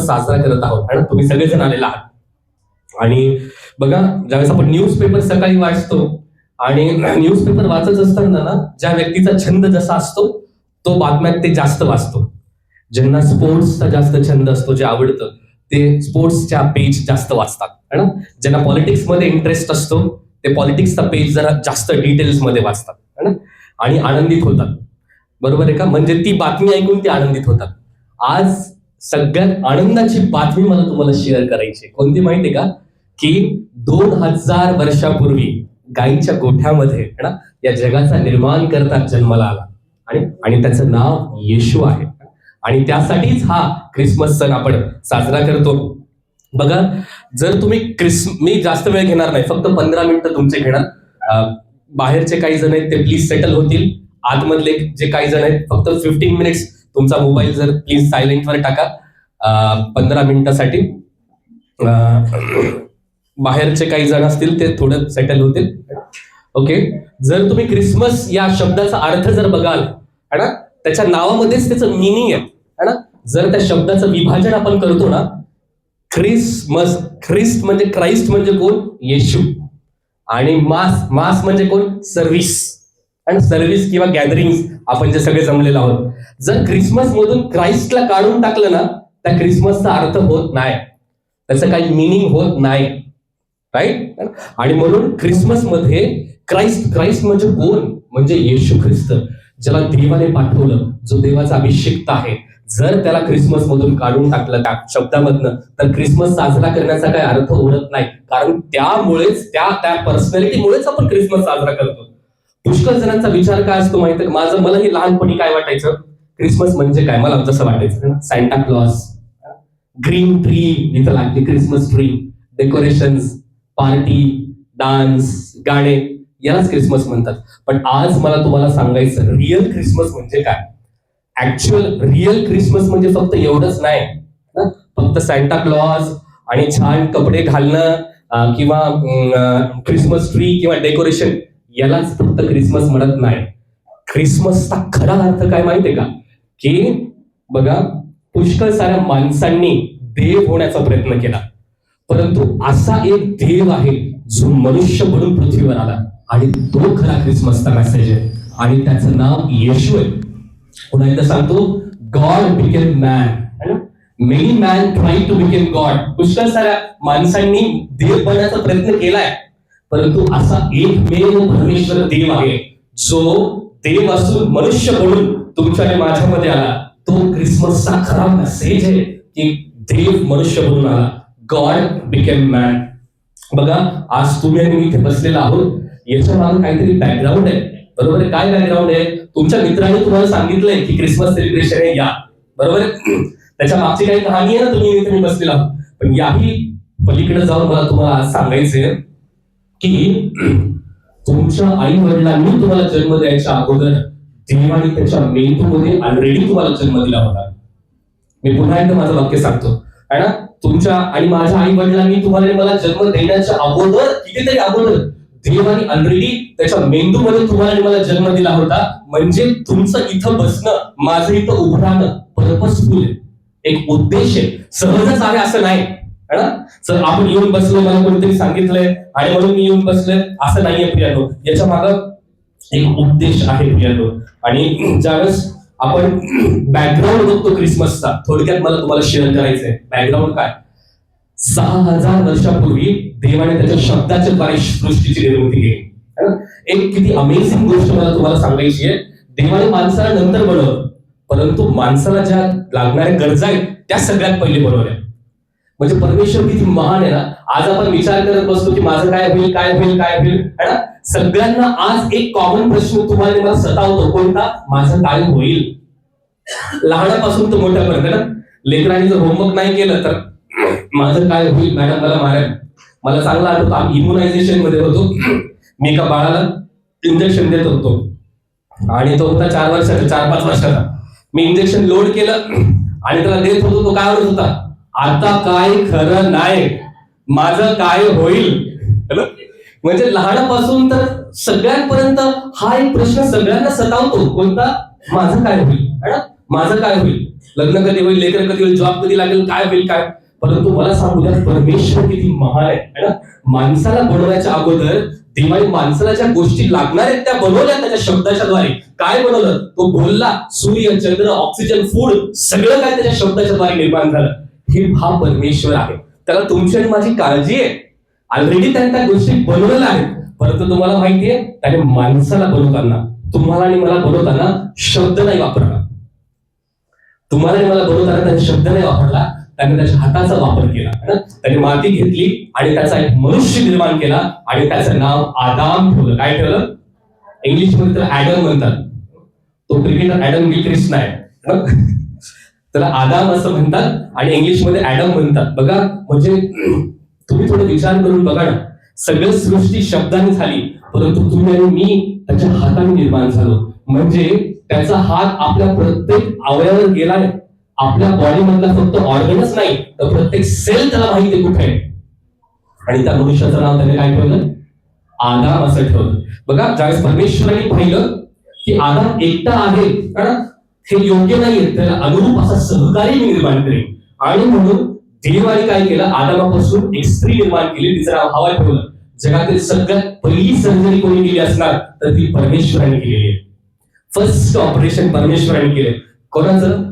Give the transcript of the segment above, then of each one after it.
Christmas साजरा करत आहोत आणि तुम्ही सगळेजण आलेला आहात. आणि बघा, ज्यावेळेस आपण न्यूजपेपर सकाळी वाचतो आणि न्यूजपेपर वाचत असताना ना, ज्या व्यक्तीचा छंद जसा असतो तो बातम्यात ते जास्त वाचतो. ज्यांना स्पोर्ट्सचा जास्त छंद असतो, जे आवडतं ते स्पोर्ट्सच्या पेज जास्त वाचतात है ना. ज्यांना पॉलिटिक्समध्ये इंटरेस्ट असतो ते पॉलिटिक्सचा पेज जरा जास्त डिटेल्स मध्ये वाचतात है ना, आणि आनंदित होतात. बरोबर आहे का? म्हणजे ती बातमी ऐकून ते आनंदित होतात. आज सगळ्यात आनंदाची बातमी मला तुम्हाला शेअर करायची. कोणती माहिती आहे का? की 2000 वर्षापूर्वी गाईच्या गोठ्यामध्ये है ना या जगाचा निर्माण करता जन्माला आला आणि त्याचं नाव येशू आहे. आणि त्यासाठीच हा ख्रिसमस सण आपण साजरा करतो. बघा, जर तुम्ही मी जास्त वेळ घेणार नाही, फक्त 15 मिनिटं तुमचे घेणार. बाहेरचे काही जण आहेत ते प्लीज सेटल होतील. आतमधले जे काही जण आहेत फक्त 15 मिनिट्स तुमचा मोबाईल जर प्लीज सायलेंटवर टाका 15 मिनिटासाठी. बाहेरचे काही जण असतील ते थोडं सेटल होतील. ओके, जर तुम्ही ख्रिसमस या शब्दाचा अर्थ जर बघाल है ना, त्याच्या नावामध्येच त्याचं मिनिंग आहे है ना. जर त्या शब्दाचं विभाजन आपण करतो ना, ख्रिसमस, ख्रिस्ट म्हणजे क्राइस्ट म्हणजे कोण? येशू. आणि मास म्हणजे कोण? सर्व्हिस. आणि सर्व्हिस किंवा गॅदरिंग, आपण जे सगळे जमलेलो आहोत. जर ख्रिसमस मधून क्राइस्टला काढून टाकलं ना, त्या ख्रिसमसचा अर्थ होत नाही, त्याचं काही मिनिंग होत नाही. राईट. आणि म्हणून ख्रिसमस मध्ये क्राइस्ट म्हणजे कोण? म्हणजे येशू ख्रिस्त, ज्याला देवाने पाठवलं, जो देवाचा अभिषिक्त आहे. जर त्याला ख्रिसमस मधून काढून टाकलं त्या शब्दामधनं, तर ख्रिसमस साजरा करण्याचा काही अर्थ उरत नाही. कारण त्यामुळेच त्या पर्सनॅलिटीमुळेच आपण ख्रिसमस साजरा करतो. पुष्कळ जणांचा विचार काय असतो माहिती आहे? मलाही लहानपणी काय वाटायचं, ख्रिसमस म्हणजे काय, मला जसं वाटायचं सॅन्टा क्लॉज, ग्रीन ट्री, इथं लागते Christmas tree, decorations, party, dance, गाणे, यालाच क्रिसमस म्हणतात. पण आज मला तुम्हाला सांगायचं रिअल ख्रिसमस म्हणजे काय. ऍक्च्युअल रिअल ख्रिसमस म्हणजे फक्त एवढंच नाही ना, फक्त सॅन्टा क्लॉज आणि छान कपडे घालणं किंवा क्रिसमस ट्री किंवा डेकोरेशन, यालाच फक्त ख्रिसमस म्हणत नाही. ख्रिसमसचा खरा अर्थ काय माहितीये का? की बघा, पुष्कळ साऱ्या माणसांनी देव होण्याचा प्रयत्न केला, परंतु असा एक देव आहे जो मनुष्य म्हणून पृथ्वीवर आला, आणि तो खरा ख्रिसमसचा मेसेज आहे. आणि त्याचं नाव येशू आहे. पुन्हा एकदा सांगतो, God became man. Many man try to became God. पुष्कळ साऱ्या माणसांनी देव बनण्याचा प्रयत्न केलाय, परंतु असा एकमेव परमेश्वर देव आहे जो देव असून मनुष्य म्हणून तुमच्या आणि माझ्यामध्ये आला. तो ख्रिसमसचा खरा मेसेज आहे की देव मनुष्य म्हणून आला. God became man. बघा, आज तुम्ही आणि मी इथे बसलेला आहोत, याच्या मागे काहीतरी बॅकग्राऊंड आहे. बरोबर आहे? काय बॅकग्राऊंड आहे? तुमच्या मित्रांनी तुम्हाला सांगितलंय की क्रिसमस सेलिब्रेशन आहे, या. बरोबर आहे? त्याच्या मागची काही कहाणी आहे ना, तुम्ही इथे बसलेला आहोत. पण याही पलीकडे जाऊन मला तुम्हाला आज सांगायचंय की तुमच्या आई वडिलांनी तुम्हाला जन्म द्यायच्या अगोदर देवाने त्याच्या मेंदूमध्ये ऑलरेडी तुम्हाला जन्म दिला होता. मी पुन्हा एकदा माझं वाक्य सांगतो है ना. तुमच्या आणि माझ्या आई वडिलांनी तुम्हाला मला जन्म देण्याच्या अगोदर, कितीतरी अगोदर, देवाने ऑलरेडी त्याच्या मेंदूमध्ये तुम्हाला मला जन्म दिला होता. म्हणजे तुमचं इथं बसणं, माझं इथं उभं राहणं पर्पजफुल आहे, एक उद्देश आहे. सहजच आहे असं नाही है ना. सर आपण येऊन बसलो, मला कोणीतरी सांगितलंय आणि म्हणून मी येऊन बसलोय, असं नाहीये प्रियानो. याच्या मागं एक उद्देश आहे प्रियानो. आणि ज्यावेळेस आपण बॅकग्राऊंड बघतो क्रिसमसचा, थोडक्यात मला तुम्हाला शेअर करायचंय. बॅकग्राऊंड काय? 6000 वर्षापूर्वी देवाने त्याच्या शब्दाच्या द्वारे सृष्टीची निर्मिती केली. एक किती अमेझिंग गोष्ट मला तुम्हाला सांगायची आहे. देवाने माणसाला नंतर बनवलं, परंतु माणसाला ज्या लागणाऱ्या गरजा आहेत त्या सगळ्यात पहिले बनवल्या. म्हणजे परमेश्वर किती महान आहे ना. आज आपण विचार करत बसतो की माझं काय होईल, काय होईल, काय होईल है ना. सगळ्यांना आज एक कॉमन प्रश्न तुम्हाला मला सतावतो, कोणता? माझं काय होईल. लहानापासून तर मोठ्यापर्यंत ना. लेकरांनी जर होमवर्क नाही केलं तर माझं काय होईल, मॅडम मला मारेल. मला चांगलं आठवतं, आम्ही इम्युनायझेशन मध्ये होतो. मी एका बाळाला इंजेक्शन देत होतो आणि तो होता 4 वर्षाचा, 4-5 वर्षाचा. मी इंजेक्शन लोड केलं आणि त्याला देत होतो. तो काय म्हणत होता? आता काय खरं नाही, माझं काय होईल. म्हणजे लहानापासून तर सगळ्यांपर्यंत हा एक प्रश्न सगळ्यांना सतावतो, कोणता? माझं काय होईल, माझं काय होईल. लग्न कधी होईल, लेकर कधी होईल, जॉब कधी लागेल, काय होईल काय. परंतु मला सांगू द्या, परमेश्वर किती महान आहे ना. माणसाला बनवण्याच्या अगोदर देवाने माणसाला ज्या गोष्टी लागणार आहेत त्या बनवल्या त्याच्या शब्दाच्या द्वारे. काय बनवलं? तो बोलला, सूर्य, चंद्र, ऑक्सिजन, फूड सगळं काय त्याच्या शब्दाच्या द्वारे निर्माण झालं. हे हा परमेश्वर आहे. त्याला तुमची आणि माझी काळजी आहे. ऑलरेडी त्याने त्या गोष्टी बनवलेल्या आहेत. परंतु तुम्हाला माहितीये, त्याने माणसाला बनवताना, तुम्हाला आणि मला बनवताना शब्द नाही वापरला. तुम्हाला आणि मला बनवताना त्याने शब्द नाही वापरला, त्याने त्याच्या हाताचा वापर केला. त्याने माती घेतली आणि त्याचा एक मनुष्य निर्माण केला आणि त्याचं नाव आदाम ठेवलं. काय ठेवलं? इंग्लिशमध्ये तर ऍडम म्हणतात. तो क्रिकेटर ऍडम गिलक्रिस्ट नाही, त्याला आदाम असं म्हणतात आणि इंग्लिशमध्ये ऍडम म्हणतात. बघा, म्हणजे तुम्ही थोडं विचार करून बघा ना, सगळं सृष्टी शब्दाने झाली, परंतु तुम्ही आणि मी त्याच्या हाताने निर्माण झालो. म्हणजे त्याचा हात आपल्या प्रत्येक अवयवावर गेलाय. आपल्या बॉडी मधला फक्त ऑर्गनच नाही, तर प्रत्येक सेल त्याला माहिती आहे कुठे आहे. आणि त्या मनुष्याचं नाव त्याने काय ठेवलं? आदाम असं ठेवलं. बघा, ज्यावेळेस परमेश्वराने पाहिलं की आदाम एकटा आहे, हे योग्य नाहीये, त्याला अनुरूप असा सहकारी निर्माण करेल. आणि म्हणून देवाने काय केलं? आदामापासून एक स्त्री निर्माण केली, तिचं नाव हवा ठेवलं. जगातील सगळ्यात पहिली सर्जरी कोणी केली असणार तर ती परमेश्वराने केलेली आहे. फर्स्ट ऑपरेशन परमेश्वराने केले. कोणाचं?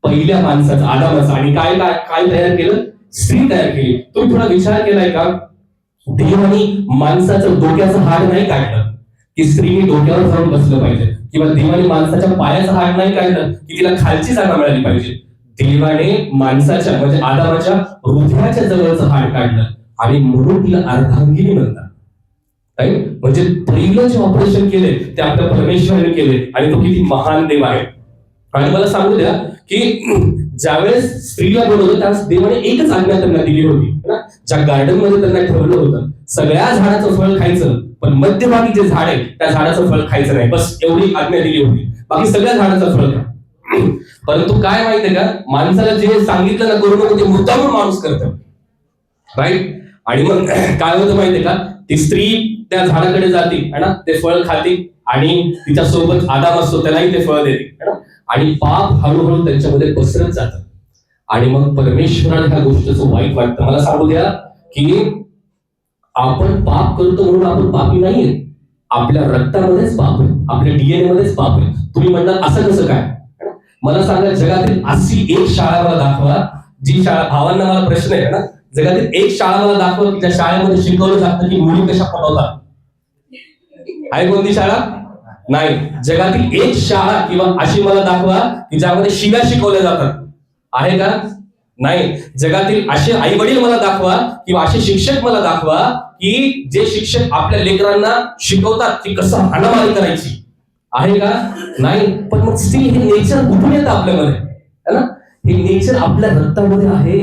पहिल्या माणसाचं, आदामाचं. आणि काय काय काय तयार केलं? स्त्री तयार केली. तुम्ही थोडा विचार केलाय का? देवाने माणसाचं डोक्याचं हाड नाही काढलं की स्त्रीने डोक्यावर जाऊन बसलं पाहिजे, किंवा देवाने माणसाच्या पायाचं हाड नाही काढलं की तिला खालची जागा मिळाली पाहिजे. देवाने माणसाच्या म्हणजे आदामाच्या हृदयाच्या जवळचं हाड काढलं आणि म्हणून तिला अर्धांगिनी म्हणतात. म्हणजे पहिलं जे ऑपरेशन केले ते आपल्या परमेश्वराने केले आणि तो किती महान देव आहे. आणि मला सांगू द्या की ज्यावेळेस स्त्रीला बनवलं त्यावेळेस देवाने एकच आज्ञा त्यांना दिली होती ना. ज्या गार्डन मध्ये त्यांना ठेवलं होतं, सगळ्या झाडाचं फळ खायचं, पण मध्यभागी जे झाड आहे त्या झाडाचं फळ खायचं नाही, बस एवढी आज्ञा दिली होती. बाकी सगळ्या झाडाचं फळ खा. परंतु काय माहितीये का, माणसाला जे सांगितलं ना करू नको ते मुद्दामून माणूस करतो, राईट. आणि मग काय होतं माहितीये का, ती स्त्री त्या झाडाकडे जाते ना, ते फळ खाते आणि तिच्या सोबत आदाम असतो त्यालाही ते फळ देते आणि पाप हळूहळू त्यांच्यामध्ये पसरत जातं. आणि मग परमेश्वराला ह्या गोष्टीचं वाईट वाटतं. मला सांगू द्या की आपण पाप करतो म्हणून आपण पापी नाहीये. आपल्या रक्तामध्येच पाप आहे, आपल्या डीएनए मध्येच पाप आहे. तुम्ही म्हणणार असं कसं काय? मला सांगा, जगातील अशी एक शाळा मला दाखवा, जी शाळा, भावांना मला प्रश्न आहे ना, जगातील एक शाळा मला दाखवा की ज्या शाळेमध्ये शिकवलं जातं की मुली कशा पटवतात. आहे कोणती शाळा? नाही. जगातील एक शाळा किंवा अशी मला दाखवा की ज्यामध्ये शिव्या शिकवल्या जातात. आहे का? नाही. जगातील असे आई वडील मला दाखवा किंवा असे शिक्षक मला दाखवा की जे शिक्षक आपल्या लेकरांना शिकवतात की कसं हाणामारी करायची. आहे का? नाही. पण मग स्टील हे नेचर कुठून येतं आपल्यामध्ये, है ना? हे नेचर आपल्या रक्तामध्ये आहे,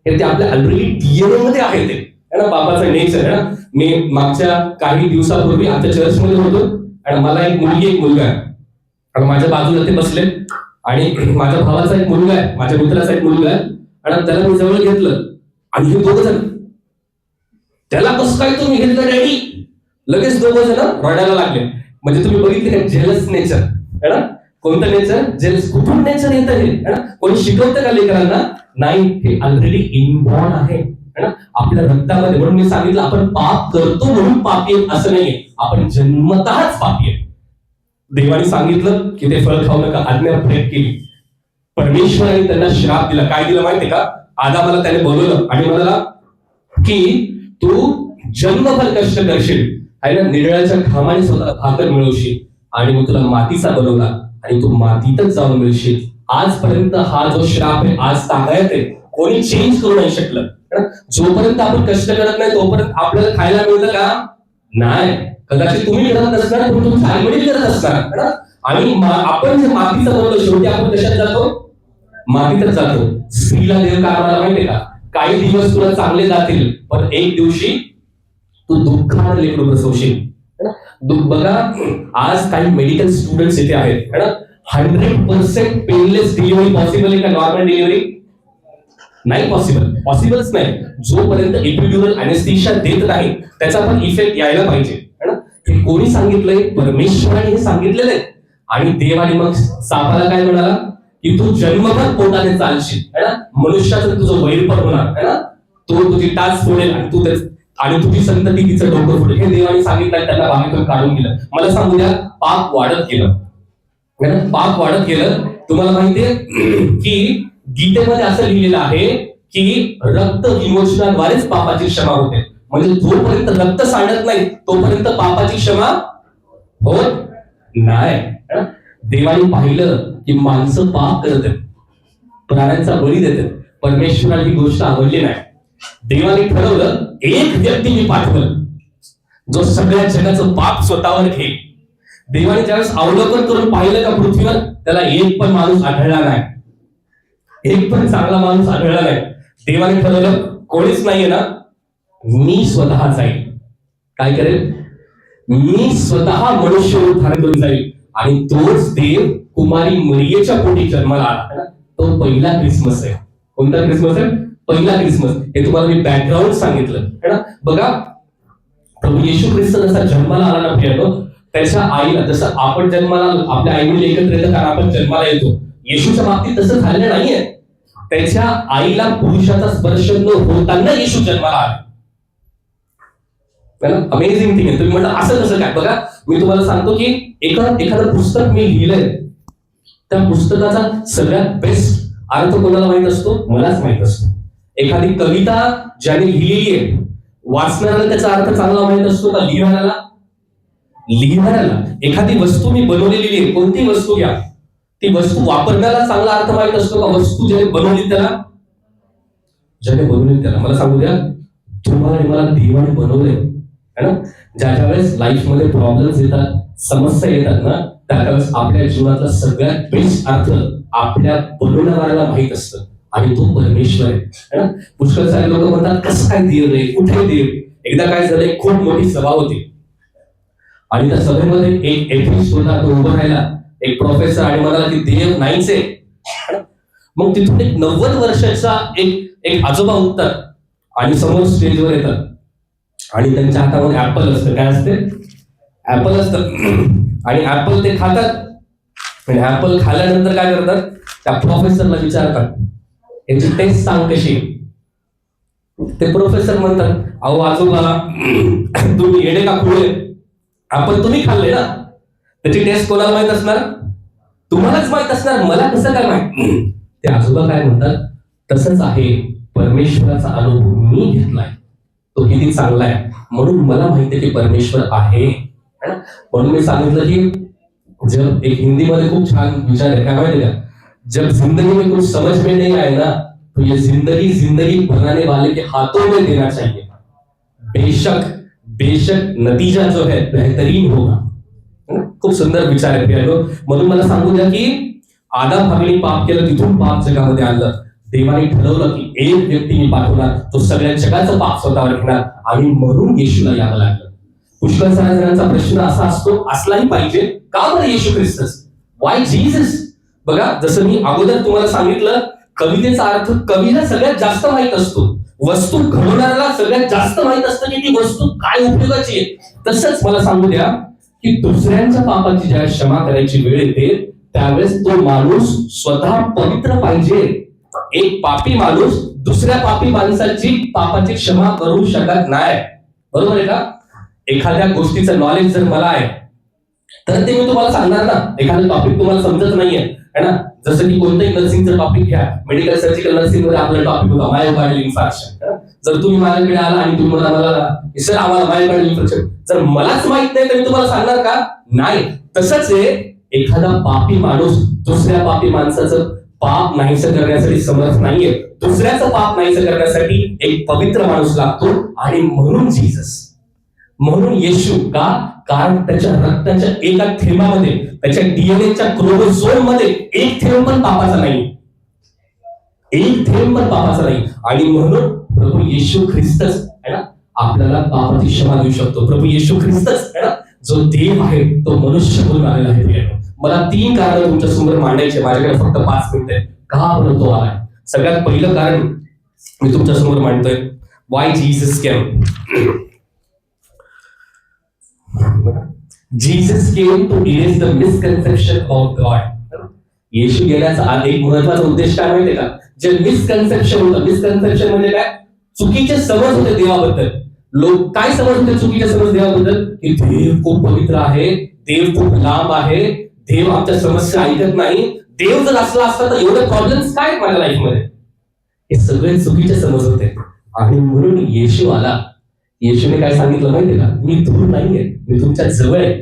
हे ते आपल्या ऑलरेडी डीएनए मध्ये आहे, ते है ना, बाबाचं नेचर आहे ना. मी मागच्या काही दिवसापूर्वी आमच्या चर्चमध्ये होतो आणि मला एक मुलगी एक मुलगा आहे आणि माझ्या बाजूला ते बसले आणि माझ्या भावाचा एक मुलगा आहे, माझ्या मित्राचा एक मुलगा आहे आणि त्याला मी जवळ घेतलं आणि हे दोघं जण, त्याला कसं काय तुम्ही घेतलं डॅडी, लगेच दोघं जण रडायला लागले. म्हणजे तुम्ही बघितले का जेलस नेचर, है ना? कोणतं नेचर? जेलस. कुठून नेचर येतं हे, है ना? कोणी शिकवतं का लेकरांना? नाही. हे ऑलरेडी इनबॉर्न आहे, है ना, आपल्या रक्तामध्ये. म्हणून मी सांगितलं आपण पाप करतो म्हणून पापी आहे असं नाहीये, आपण जन्मतःच पापी आहे. देवाने सांगितलं की ते फळ खाऊ नका, आज्ञा ब्रेक केली. परमेश्वराने त्यांना श्राप दिला. काय दिलं माहितीये का? आदामाला त्याने बोलवलं आणि म्हणाला की तू जन्मभर कष्ट करशील, आहे ना, निळ्याच्या घामाने स्वतःला भाकर मिळवशील आणि मग तुला मातीचा बनवला आणि तू मातीतच जाऊन मिळशील. आजपर्यंत हा जो श्राप आहे आज तागायत आहे, कोणी चेंज करू नाही शकलं. जोपर्यंत आपण कष्ट करत नाही तोपर्यंत आपल्याला खायला मिळतं का? नाही. कदाचित तुम्ही करत नसणार, पण तुमचे आई वडील करत असणार. आणि आपण जे मातीचं बनवलं शेवटी आपण कशात जातो? मातीतच जातो. स्त्रीला देव काय म्हणाला माहितीये का? काही दिवस तुला चांगले जातील पण एक दिवशी तू दुःखाने लेकरू प्रसवशील. बघा, आज काही मेडिकल स्टुडंट्स इथे आहेत, है ना, 100% पेनलेस डिलिव्हरी पॉसिबल आहे का? नॉर्मल डिलिव्हरी नाही पॉसिबल, पॉसिबलच नाही. जोपर्यंत एपिड्युरल अनेस्थेशिया देत नाही त्याचा पण इफेक्ट यायला पाहिजे, है ना. हे कोणी सांगितलंय? परमेश्वराने हे सांगितलेलं आहे. आणि देवाने मग सापाला काय म्हणाला की तू जन्मभर पोटाने चालशील, है ना, मनुष्याचं तुझं वैर पण होणार, है ना, तो तुझी टाच फोडेल आणि तुझी संतती तिचं डोकं फोडेल. हे देवाने सांगितलं, त्यांना बाहेरून काढून गेलं. मला सांगू द्या, पाप वाढत गेलं, है ना, पाप वाढत गेलं. तुम्हाला माहितीये की गीतेमध्ये असं लिहिलेलं आहे की रक्त विमोचनाद्वारेच पापाची क्षमा होते. म्हणजे जोपर्यंत रक्त सांडत नाही तोपर्यंत पापाची क्षमा होत नाही. देवाने पाहिलं की माणसं पाप करत आहेत, प्राण्यांचा बळी देतात, परमेश्वराला ही गोष्ट आवडली नाही. देवाने ठरवलं, एक व्यक्ती मी पाठवलं जो सगळ्या जगाचं पाप स्वतःवर घेईल. देवाने ज्यावेळेस अवलोकन करून पाहिलं का पृथ्वीवर, त्याला एक पण माणूस आढळला नाही, एक पण चांगला माणूस आढळला नाही. देवाने ठरवलं, कोणीच नाहीये ना, मी स्वतः जाईल. काय करेल? मी स्वतः मनुष्य रूप धारण करून जाईल. आणि तोच देव कुमारी मरियेच्या पोटी जन्माला आला. तो पहिला क्रिसमस आहे. कोणता क्रिसमस आहे? पहिला क्रिसमस. हे तुम्हाला मी बॅकग्राऊंड सांगितलं, है ना. बघा, प्रभू येशू ख्रिस्त जसा जन्माला आला ना प्रियानो, त्याच्या आईला, जसं आपण जन्माला आपल्या आईने एकत्र येतं कारण आपण जन्माला येतो, येशूच्या बाबतीत तसं झालेलं नाहीये. त्याच्या आईला पुरुषाचा स्पर्श न होताना येशू जन्माला आला. अमेझिंग थिंग आहे. तुम्ही म्हणता असं कसं काय? बघा, मी तुम्हाला सांगतो की एखादं पुस्तक मी लिहिलंय, त्या पुस्तकाचा सगळ्यात बेस्ट अर्थ कोणाला माहित असतो? मलाच माहित असतो. एखादी कविता ज्याने लिहिलेली आहे, वाचणाऱ्याला त्याचा अर्थ चांगला माहित असतो का? लिहिणाऱ्याला. एखादी वस्तू मी बनवलेली आहे, कोणती वस्तू घ्या, ती वस्तू वापरण्याला चांगला अर्थ माहित असतो का? वस्तू ज्याने बनवली त्याला. मला सांगू द्या, तुम्हाला आणि मला देवाने बनवलंय, है ना. ज्या वेळेस लाईफ मध्ये प्रॉब्लेम्स येतात, समस्या येतात ना, त्यावेळेस आपल्या जीवनातला सगळ्यात बेस्ट अर्थ आपल्या बनवणाऱ्याला माहित असतं, आणि तो परमेश्वर आहे, है ना. पुष्कळ सारे लोक म्हणतात, कसं काय देव रे, कुठे देव? एकदा काय झालंय, खूप मोठी सभा होती आणि त्या सभेमध्ये एक एथिस्ट होता, तो उभा राहिला, एक प्रोफेसर, आणि म्हणाला की देव नाहीच आहे. मग तिथून एक 90 वर्षाचा एक आजोबा उठतात आणि समोर स्टेजवर येतात, आणि त्यांच्या हातामध्ये ऍपल असतं. काय असते? ऍपल असतं, आणि ऍपल ते खातात. आणि ऍपल खाल्ल्यानंतर काय करतात? त्या प्रोफेसरला विचारतात, याची टेस्ट सांग कशी. ते प्रोफेसर म्हणतात, अहो आजोबा, तुम्ही येडे का खुळे? ऍपल तुम्ही खाल्ले ना, त्याची टेस्ट कोणाला माहित असणार? तुम्हालाच माहित असणार, मला कसं काय माहित? ते आजोबा काय म्हणतात, तसंच आहे, परमेश्वराचा अनुभव मी घेतलाय, तो किती चांगला आहे, म्हणून मला माहिती आहे की परमेश्वर आहे. म्हणून मी सांगितलं की जब एक हिंदी मध्ये खूप छान विचार आहे, काय माहिती का, जब जिंदगी में कुछ समझ में नहीं आए ना, तो ये जिंदगी बनाने वाले के हाथों में देना चाहिए. बेशक नतीजा जो है बेहतरीन होगा. खूप सुंदर विचार आहे प्रियानो. म्हणून मला सांगू द्या की आदम हवेने पाप केलं, तिथून पाप जगामध्ये आणलं. देवाने ठरवलं की एक व्यक्ती मी पाठवणार, तो सगळ्या जगाचं पाप स्वतःवर घेणार, आणि म्हणून येशूला यावं लागलं. पुष्कळ साऱ्या जणांचा प्रश्न असा असतो, असलाही पाहिजे, का बरं येशू ख्रिस्तस? Y Jesus? बघा, जसं मी अगोदर तुम्हाला सांगितलं, कवितेचा अर्थ कवीला सगळ्यात जास्त माहित असतो, वस्तू घडवणाऱ्याला सगळ्यात जास्त माहित असतं की ती वस्तू काय उपयोगाची आहे. तसंच मला सांगू द्या की दुसऱ्यांच्या पापाची ज्या क्षमा करायची वेळ येते, त्यावेळेस तो माणूस स्वतः पवित्र पाहिजे. एक पापी माणूस दुसऱ्या पापी माणसाची पापाची क्षमा करू शकत नाही. बरोबर आहे का? एखाद्या गोष्टीचं नॉलेज जर मला आहे तर ते मी तुम्हाला सांगणार ना. एखादं टॉपिक तुम्हाला समजत नाहीये, है ना, जसं की कोणतंही नर्सिंगचं टॉपिक घ्या, मेडिकल सर्जिकल नर्सिंग मध्ये आपला टॉपिक होता मायोकार्डियल इन्फार्क्शन. जर तुम्ही माझ्याकडे आला आणि तुम्ही मला सर आम्हाला मायोकार्डियल इन्फार्क्शन, जर मलाच माहित नाही तर मी तुम्हाला सांगणार का? नाही. तसंच आहे, एखादा पापी माणूस दुसऱ्या पापी माणसाचं पाप नाहीसं करण्यासाठी समर्थ नाहीये. दुसऱ्याचं पाप नाहीसं करण्यासाठी एक पवित्र माणूस लागतो, आणि म्हणून जीसस, म्हणून येशू. का? कारण त्याच्या रक्ताच्या एका थेंबामध्ये, त्याच्या डीएनएच्या क्रोमोझोम मध्ये एक थेंब पण पापाचा नाही, एक थेंब पण पापाचा नाही. आणि म्हणून प्रभू येशू ख्रिस्तच, है ना, आपल्याला पापाची क्षमा देऊ शकतो. प्रभू येशू ख्रिस्तच, है ना, जो देव आहे तो मनुष्य म्हणून आलेला आहे. मला 3 कारण तुमच्या समोर मांडायचे, माझ्याकडे फक्त 5 मिनिट आहे. का बरं तो आलाय? सगळ्यात पहिलं कारण मी तुमच्या समोर मांडतोय, why Jesus came. Jesus came to erase the misconception about God. Yeshu गेल्याचा एक महत्वाचा उद्देश काय माहितीये का? जे मिसकन्सेप्शन होतं, मिसकन्सेप्शन म्हणजे काय? चुकीचे समज होते देवाबद्दल. लोक काय समज होते चुकीचे समज देवाबद्दल? की देव खूप पवित्र आहे, देव खूप लांब आहे, देव आमच्या समस्या ऐकत नाही, देव जर असला असता तर एवढे प्रॉब्लेम्स काय आहेत माझ्या लाईफमध्ये. हे सगळे चुकीचे समज होते. आणि म्हणून येशू आला. येशूने काय सांगितलं माहितीये का? मी दूर नाहीये, मी तुमच्या जवळ आहे.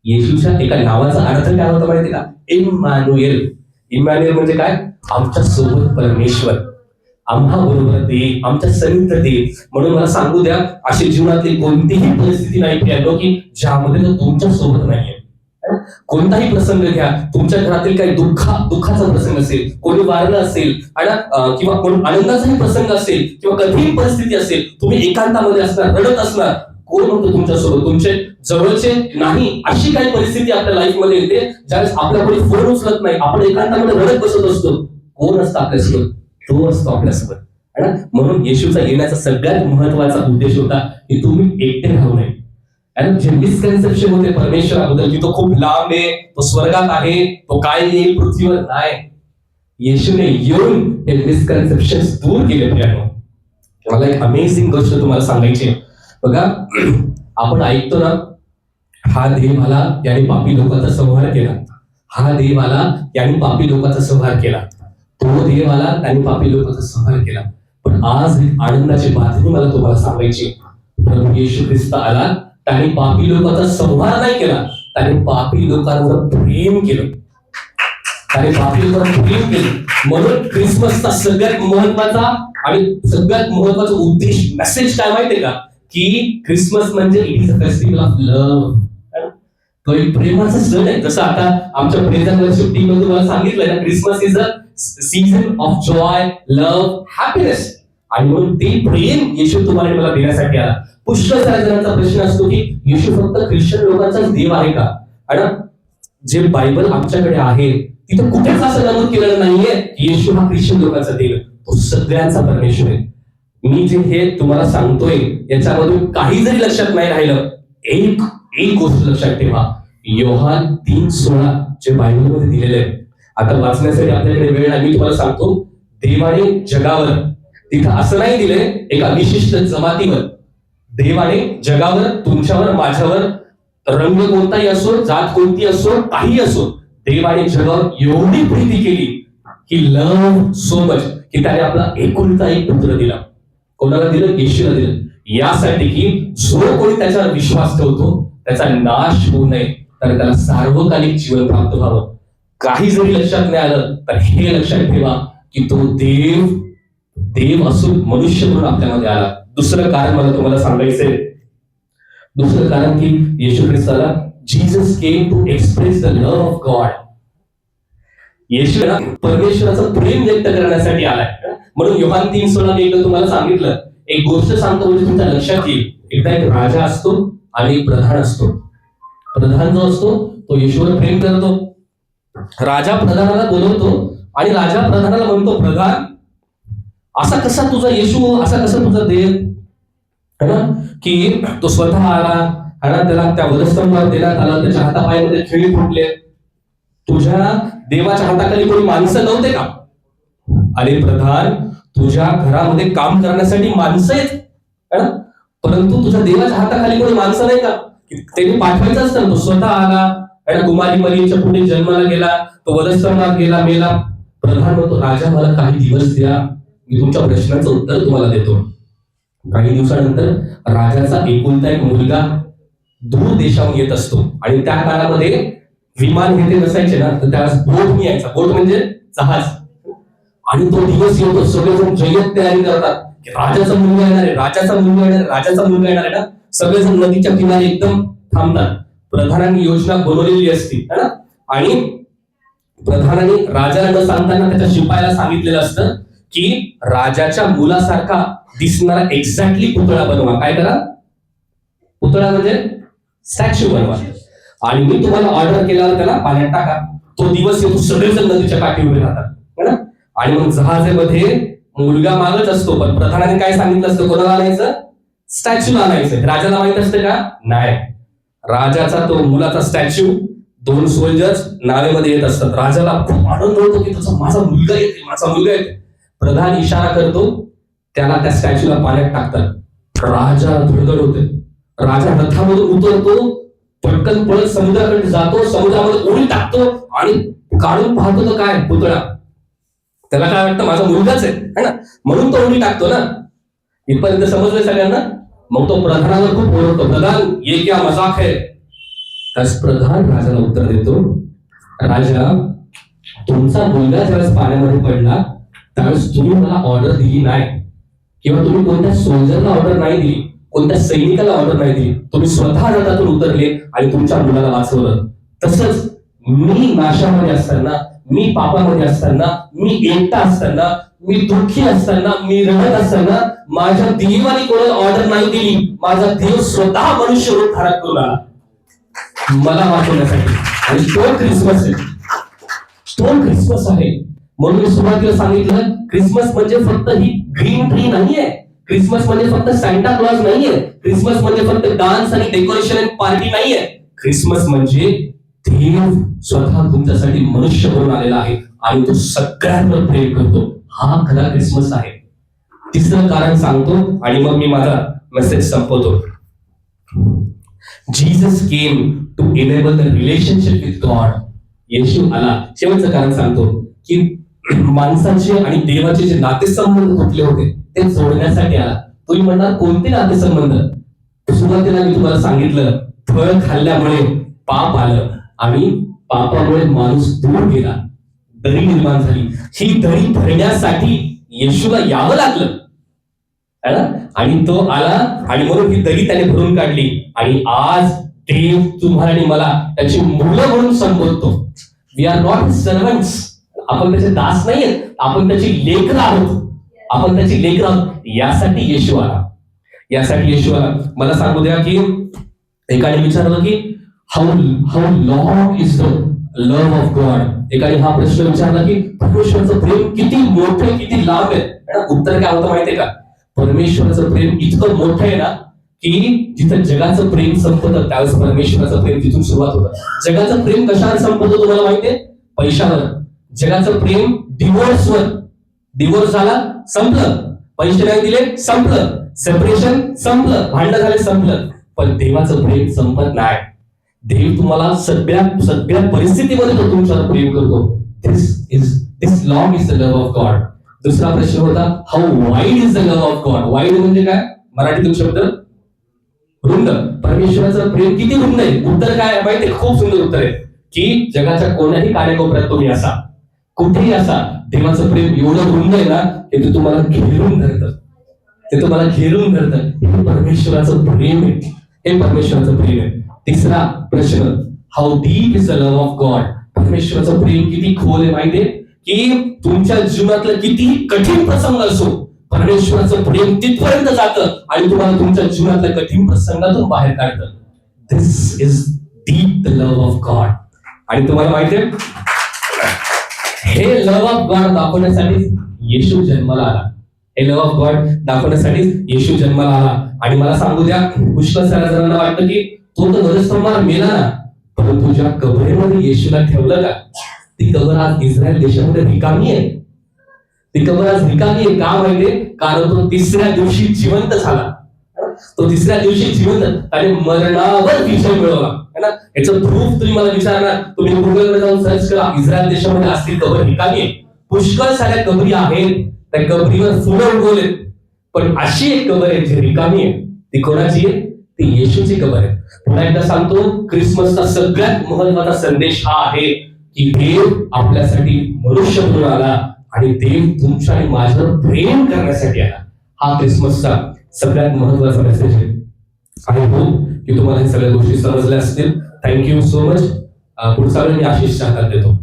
येशूच्या एका नावाचा अर्थ काय होता माहितीये का? इम्मॅन्युएल. इम्मॅन्युएल म्हणजे काय? आमच्या सोबत परमेश्वर, आम्हा बरोबर देव, आमच्या संत देव. म्हणून मला सांगू द्या, अशी जीवनातली कोणतीही परिस्थिती नाही प्रियांनो की ज्यामध्ये तो तुमच्या सोबत नाहीये. कोणताही प्रसंग घ्या, तुमच्या घरातील काही दुःखाचा प्रसंग असेल, कोणी वारलं असेल किंवा कोण आनंदाचाही प्रसंग असेल किंवा कठीण परिस्थिती असेल, तुम्ही एकांतामध्ये असणार, रडत असणार, कोण होतं तुमच्यासोबत? तुमचे जवळचे नाही. अशी काही परिस्थिती आपल्या लाईफ मध्ये येते ज्यावेळेस आपला कोणी फोन उचलत नाही, आपण एकांतामध्ये रडत बसत असतो. कोण असतं आपल्यासोबत? तो असतो आपल्यासोबत. म्हणून येशूचा येण्याचा सगळ्यात महत्वाचा उद्देश होता की तुम्ही एकटे राहू नये. जे मिसकन्सेप्शन होते परमेश्वराबद्दल की तो खूप लांब आहे, तो स्वर्गात आहे, तो काय येईल पृथ्वीवर, नाही. येशूने येऊन हे मिसकन्सेप्शन दूर केले. मला एक अमेझिंग गोष्ट तुम्हाला सांगायची आहे. बघा, आपण ऐकतो ना, हा देव आला याने पापी लोकांचा संहार केला, हा देव आला याने पापी लोकांचा संहार केला, तो देव आला त्याने पापी लोकांचा संहार केला. पण आज एक आनंदाची बातमी मला तुम्हाला सांगायची. प्रभू येशू ख्रिस्त आला, त्याने पापी लोकांचा संहार नाही केला, त्याने पापी लोकांवर प्रेम केलं, त्याने पापी लोकांवर प्रेम केलं. म्हणून ख्रिसमसचा सगळ्यात महत्वाचा आणि सगळ्यात महत्वाचा उद्देश, मेसेज काय माहितीये का? की ख्रिसमस म्हणजे it is a festival of love. तो एक प्रेमाचा सण आहे. जसं आता आमच्या प्रेझेंट वर्शिप टीम मध्ये तुम्हाला सांगितलंय ना, Christmas is a season of Joy, love, happiness. आणि म्हणून ते प्रेम येशू तुम्हाला मला देण्यासाठी आला. पुष्कळ साऱ्या जणांचा प्रश्न असतो की येशू फक्त ख्रिश्चन लोकांचाच देव आहे का? आणि जे बायबल आमच्याकडे आहे तिथं कुठेच असं नमूद केलेलं नाहीये येशू हा ख्रिश्चन लोकांचा देव, तो सगळ्यांचा परमेश्वर आहे. मी जे हे तुम्हाला सांगतोय याच्यामधून काही जरी लक्षात नाही राहिलं, एक गोष्ट लक्षात ठेवा, योहान 3:16 जे बायबलमध्ये दिलेले आहे. आता वाचण्यासाठी आपल्याकडे वेळ नाही, मी तुम्हाला सांगतो. देवाने जगावर, तिथं असं नाही दिले एका विशिष्ट जमातीवर, देवाने जगावर, तुमच्यावर, माझ्यावर, रंग कोणताही असो, जात कोणती असो, काही असो, देवाने जगावर एवढी प्रीती केली की लव्ह सो मच की त्याने आपला एकुलता एक पुत्र दिला. कोणाला दिलं? येशूला दिलं. यासाठी की जो कोणी त्याच्यावर विश्वास ठेवतो त्याचा नाश होऊ नये, तर त्याला सार्वकालिक जीवन प्राप्त व्हावं. काही जरी लक्षात नाही आलं तर हे लक्षात ठेवा की तो देव असून मनुष्य म्हणून आपल्यामध्ये आला. दुसरं कारण मला तुम्हाला सांगायचंय, दुसरं कारण की येशू ख्रिस्ताला Jesus came to express the love of God. Yeshu परमेश्वराचं प्रेम व्यक्त करण्यासाठी आलाय. म्हणून योहान 3:16 मी तुम्हाला सांगितलं. एक गोष्ट सांगतो म्हणजे तुमच्या लक्षात येईल. एकदा एक राजा असतो आणि एक प्रधान असतो. प्रधान जो असतो तो येशूवर प्रेम करतो. राजा प्रधानाला बोलवतो आणि राजा प्रधानाला म्हणतो, प्रधान असा कसा तुझा येशू, असा कसा तुझा देव, है ना, की तो स्वतः आला, है ना, त्याला त्या वधस्तंभावर देण्यात आला, त्याच्या हातापायामध्ये खिळी फुटले. तुझ्या देवाच्या हाताखाली कोणी माणसं नव्हते का? अरे प्रधान, तुझ्या घरामध्ये काम करण्यासाठी माणसं आहेत, है ना, परंतु तुझ्या देवाच्या हाताखाली कोणी माणसं नाही का? त्यांनी पाठवायचं असतं. तो स्वतः आला, है ना, कुमारी मरीच्या पुढे जन्माला गेला, तो वधस्तंभात गेला, मेला. प्रधान म्हणतो, राजा मला काही दिवस द्या, मी तुमच्या प्रश्नाचं उत्तर तुम्हाला देतो. काही दिवसानंतर राजाचा एकुलता एक मुलगा दूर देशाहून येत असतो आणि त्या काळामध्ये विमान हे नसायचे ना, तर त्यावेळेस बोट यायचा. बोट म्हणजे जहाज. आणि तो दिवस येतो, सगळेजण जय्यत तयारी करतात की राजाचा मुलगा येणार आहे, राजाचा मुलगा येणार आहे, राजाचा मुलगा येणार आहे ना. सगळेजण नदीच्या किनारी एकदम थांबतात. प्रधानांनी योजना बनवलेली असती, है ना, आणि प्रधानांनी राजाला न सांगताना त्याच्या शिपायाला सांगितलेलं असतं की राजाच्या मुलासारखा दिसणारा एक्झॅक्टली पुतळा बनवा. काय करा? पुतळा म्हणजे स्टॅच्यू बनवा. आणि मी तुम्हाला ऑर्डर केल्यावर त्याला पाण्यात टाका. तो दिवस येतो, सगळेजण नदीच्या काठी उभे राहतात, है ना. आणि मग जहाजामध्ये मुलगा मागच असतो, पण प्रधानाने काय सांगितलं असतं? कोणाला आणायचं? स्टॅच्यूला आणायचं. राजाला माहित असतं का? नाही. राजाचा तो मुलाचा स्टॅच्यू 2 सोल्जर्स नावेमध्ये येत असतात. राजाला खूप आनंद होतो की तसा माझा मुलगा येते, माझा मुलगा येते. प्रधान इशारा करतो, त्याला त्या स्टॅच्यूला पाण्यात टाकतात. राजा धडधड होते. राजा रथामधून उतरतो, पटकन पळत समुद्राकडे जातो, समुद्रामध्ये उडी टाकतो आणि काढून पाहतो तर काय पुतळा. त्याला काय वाटतं माझा मुलगाच आहे ना, म्हणून तो उडी टाकतो ना. इथपर्यंत समजलंय सगळ्यांना. मग तो प्रधानावर खूप ओरडतो, प्रधान ये क्या मजाक है. त्यास प्रधान राजाला उत्तर देतो, राजा तुमचा मुलगा ज्यावेळेस पाण्यामध्ये पडला त्यावेळेस तुम्ही मला ऑर्डर दिली नाही, किंवा तुम्ही कोणत्या सोल्जरला ऑर्डर नाही दिली, कोणत्या सैनिकाला ऑर्डर नाही दिली. तुम्ही स्वतः रथातून उतरले आणि तुमच्या मुलाला वाचवलं. तसंच मी नाशामध्ये असताना, मी पापामध्ये असताना, मी एकटा असताना, मी दुःखी असताना, मी रडत असताना माझ्या देवाने कोणाला ऑर्डर नाही दिली. माझा देव स्वतः मनुष्य रूप धारण करून आला मला वाचवण्यासाठी. आणि तो क्रिसमस आहे, तो क्रिसमस आहे. म्हणून मी सुरुवातीला सांगितलं, क्रिसमस म्हणजे फक्त ही ग्रीन ट्री नाहीये. क्रिसमस म्हणजे फक्त सॅन्टा क्लॉज नाहीये. क्रिसमस म्हणजे फक्त डान्स आणि डेकोरेशन आणि पार्टी नाहीये. क्रिसमस म्हणजे देव स्वतः तुमच्यासाठी मनुष्य बनून आलेला आहे आणि तो सगळ्यांवर प्रेम करतो. हा खरा क्रिसमस आहे. तिसरं कारण सांगतो आणि मग मी माझा मेसेज संपवतो. Jesus came to enable the relationship with God. Yeshu आला. शेवटचं कारण सांगतो की माणसाचे आणि देवाचे जे नातेसंबंध तुटले होते ते जोडण्यासाठी आला. तुम्ही म्हणणार कोणते नातेसंबंध? सुरुवातीला मी तुम्हाला सांगितलं, फळ खाल्ल्यामुळे पाप आलं आणि पापामुळे माणूस दूर गेला, दरी निर्माण झाली. ही दरी भरण्यासाठी येशूला यावं लागलं आणि तो आला आणि म्हणून ही दरी त्याने भरून काढली. आणि आज देव तुम्हाला आणि मला त्याची मुलं म्हणून संबोधतो. We are not servants. आपण त्याचे दास नाहीये, आपण त्याची लेकरं आहोत. आपण त्याची लेकरं आहोत. यासाठी येशू आला, यासाठी येशू आला. मला सांगू द्या की एकाने विचारलं की how long is the love of God. एकाने हा प्रश्न विचारला की परमेश्वराचं प्रेम किती मोठं, किती लांब आहे. उत्तर काय होतं माहितीये का? परमेश्वराचं प्रेम इतकं मोठं आहे ना की जिथं जगाचं प्रेम संपतं त्यावेळेस परमेश्वराचं प्रेम तिथून सुरुवात होतं. जगाचं प्रेम कशावर संपतं तुम्हाला माहितीये? पैशावर. जगाचं प्रेम डिवोर्सवर. डिवोर्स झाला, संपलं. पैसे नाही दिले, संपलं. सेपरेशन, संपलं. भांडण झाले, संपलं. पण देवाचं प्रेम संपत नाही. देव तुम्हाला सगळ्या परिस्थितीमध्ये तो तुमच्यावर प्रेम करतो. This long is the love of God. दुसरा प्रश्न होता, how wide is the love of God. Wide म्हणजे काय? मराठीतून शब्द रुंद. परमेश्वराचं प्रेम किती रुंद आहे? उत्तर काय माहिती? खूप सुंदर उत्तर आहे की जगाच्या कोण्याही कानाकोपऱ्यात तुम्ही असा, कुठेही असा, देवाचं प्रेम एवढं रुंद आहे ना की ते तुम्हाला घेरून धरतं. ते तुम्हाला घेरून धरतं. हे परमेश्वराचं प्रेम आहे. हे परमेश्वराचं प्रेम आहे. तिसरा प्रश्न, how deep is the love of God. परमेश्वराचं प्रेम किती खोल आहे माहितीये की तुमच्या जीवनातलं कितीही कठीण प्रसंग असो, परमेश्वराचं प्रेम तिथपर्यंत जातं आणि तुम्हाला तुमच्या जीवनातल्या कठीण प्रसंगातून बाहेर काढतं. This is deep the love of God. आणि तुम्हाला माहितीये हे लव्ह ऑफ गॉड दाखवण्यासाठी येशू जन्माला आला. हे लव्ह ऑफ गॉड दाखवण्यासाठी येशू जन्माला आला. आणि मला सांगू द्या, पुष्कळ साऱ्या जणांना वाटतं की तो तर वधस्तंभावर मेला ना, परंतु ज्या कबरेमध्ये येशूला ठेवलं का, ती कबर आज इस्रायल देशामध्ये रिकामी आहे. ती कबर आज रिकामी आहे. का माहितीये? कारण तो तिसऱ्या दिवशी जिवंत झाला. तो तिसऱ्या दिवशी जिवंत आणि मरणावर विजय मिळवला है ना. याचं प्रूफ तुम्ही मला विचारणार, तुम्ही गुगलवर जाऊन सर्च करा, इस्रायल देशामध्ये असतील कबर रिकामी आहे. पुष्कळ साऱ्या कबरी आहेत, त्या कबरीवर फुलं उगवलेत, पण अशी एक कबर आहे जी रिकामी आहे. ती कोणाची आहे? ती येशूची कबर आहे. पुन्हा एकदा सांगतो, क्रिसमसचा सगळ्यात महत्वाचा संदेश हा आहे की देव आपल्यासाठी मनुष्य बनून आला आणि देव तुमच्या आणि माझ्यावर प्रेम करण्यासाठी आला. हा क्रिसमसचा सगळ्यात महत्वाचा मेसेज आहे. आय होप की तुम्हाला हे सगळ्या गोष्टी समजल्या असतील. Thank you so much. पुढचा वेळ मी आशिषच्या हातात देतो.